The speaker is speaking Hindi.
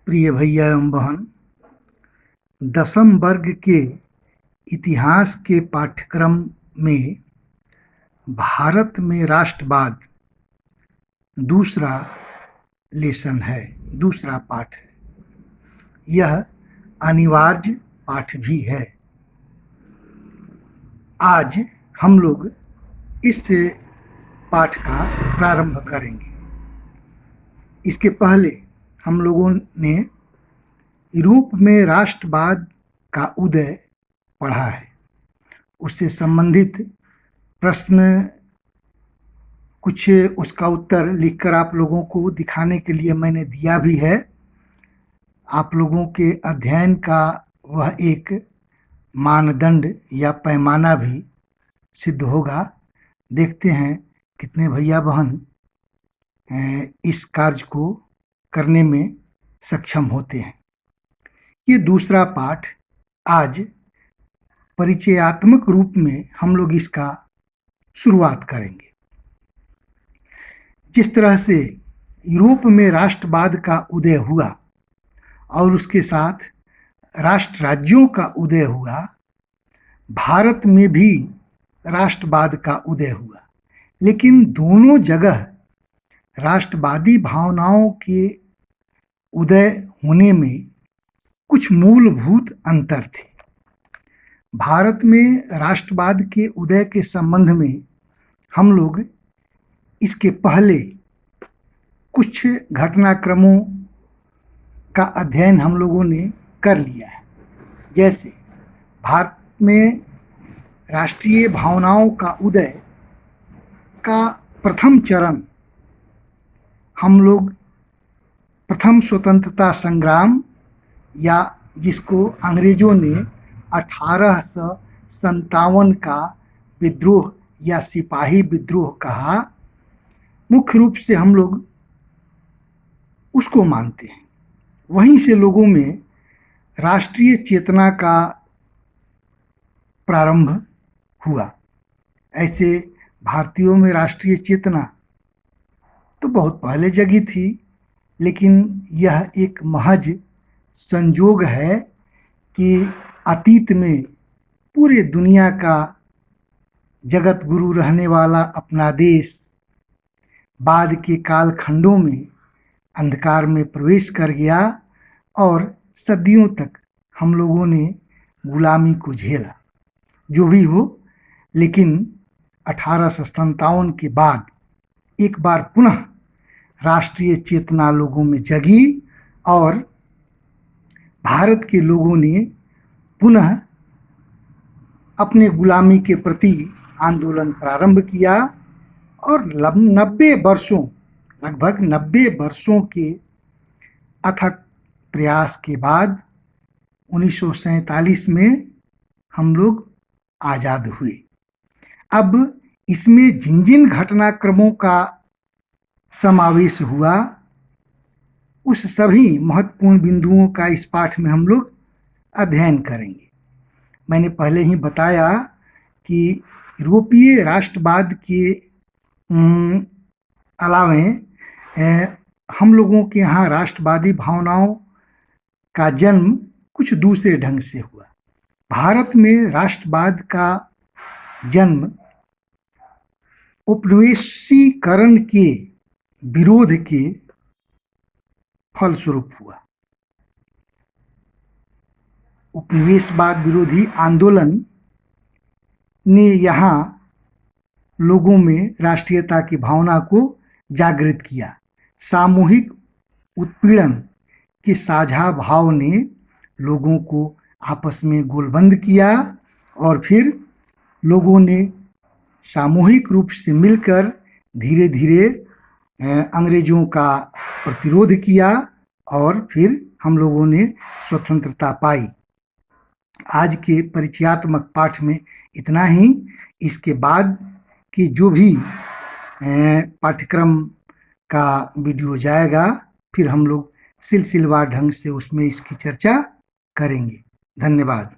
प्रिय भैया एवं बहन, 10वीं वर्ग के इतिहास के पाठ्यक्रम में भारत में राष्ट्रवाद दूसरा लेसन है, दूसरा पाठ है। यह अनिवार्य पाठ भी है। आज हम लोग इस पाठ का प्रारंभ करेंगे। इसके पहले हम लोगों ने यूरोप में राष्ट्रवाद का उदय पढ़ा है। उससे संबंधित प्रश्न कुछ उसका उत्तर लिखकर आप लोगों को दिखाने के लिए मैंने दिया भी है। आप लोगों के अध्ययन का वह एक मानदंड या पैमाना भी सिद्ध होगा। देखते हैं कितने भैया बहन इस कार्य को करने में सक्षम होते हैं। ये दूसरा पाठ आज परिचयात्मक रूप में हम लोग इसका शुरुआत करेंगे। जिस तरह से यूरोप में राष्ट्रवाद का उदय हुआ और उसके साथ राष्ट्र राज्यों का उदय हुआ, भारत में भी राष्ट्रवाद का उदय हुआ। लेकिन दोनों जगह राष्ट्रवादी भावनाओं के उदय होने में कुछ मूलभूत अंतर थे। भारत में राष्ट्रवाद के उदय के संबंध में हम लोग इसके पहले कुछ घटनाक्रमों का अध्ययन हम लोगों ने कर लिया है। जैसे भारत में राष्ट्रीय भावनाओं का उदय का प्रथम चरण हम लोग प्रथम स्वतंत्रता संग्राम, या जिसको अंग्रेजों ने 1857 का विद्रोह या सिपाही विद्रोह कहा, मुख्य रूप से हम लोग उसको मानते हैं। वहीं से लोगों में राष्ट्रीय चेतना का प्रारंभ हुआ। ऐसे भारतीयों में राष्ट्रीय चेतना तो बहुत पहले जगी थी, लेकिन यह एक महज संयोग है कि अतीत में पूरे दुनिया का जगत गुरु रहने वाला अपना देश बाद के कालखंडों में अंधकार में प्रवेश कर गया और सदियों तक हम लोगों ने गुलामी को झेला। जो भी हो, लेकिन 1857 के बाद एक बार पुनः राष्ट्रीय चेतना लोगों में जगी और भारत के लोगों ने पुनः अपने गुलामी के प्रति आंदोलन प्रारंभ किया और लगभग 90 वर्षों के अथक प्रयास के बाद 1947 में हम लोग आज़ाद हुए। अब इसमें जिन जिन घटनाक्रमों का समावेश हुआ, उस सभी महत्वपूर्ण बिंदुओं का इस पाठ में हम लोग अध्ययन करेंगे। मैंने पहले ही बताया कि यूरोपीय राष्ट्रवाद के अलावे हम लोगों के यहाँ राष्ट्रवादी भावनाओं का जन्म कुछ दूसरे ढंग से हुआ। भारत में राष्ट्रवाद का जन्म उपनिवेशीकरण के विरोध के फलस्वरूप हुआ। उपनिवेशवाद विरोधी आंदोलन ने यहाँ लोगों में राष्ट्रीयता की भावना को जागृत किया। सामूहिक उत्पीड़न के साझा भाव ने लोगों को आपस में गोलबंद किया और फिर लोगों ने सामूहिक रूप से मिलकर धीरे धीरे अंग्रेजों का प्रतिरोध किया और फिर हम लोगों ने स्वतंत्रता पाई। आज के परिचयात्मक पाठ में इतना ही। इसके बाद की जो भी पाठ्यक्रम का वीडियो जाएगा, फिर हम लोग सिलसिलेवार ढंग से उसमें इसकी चर्चा करेंगे। धन्यवाद।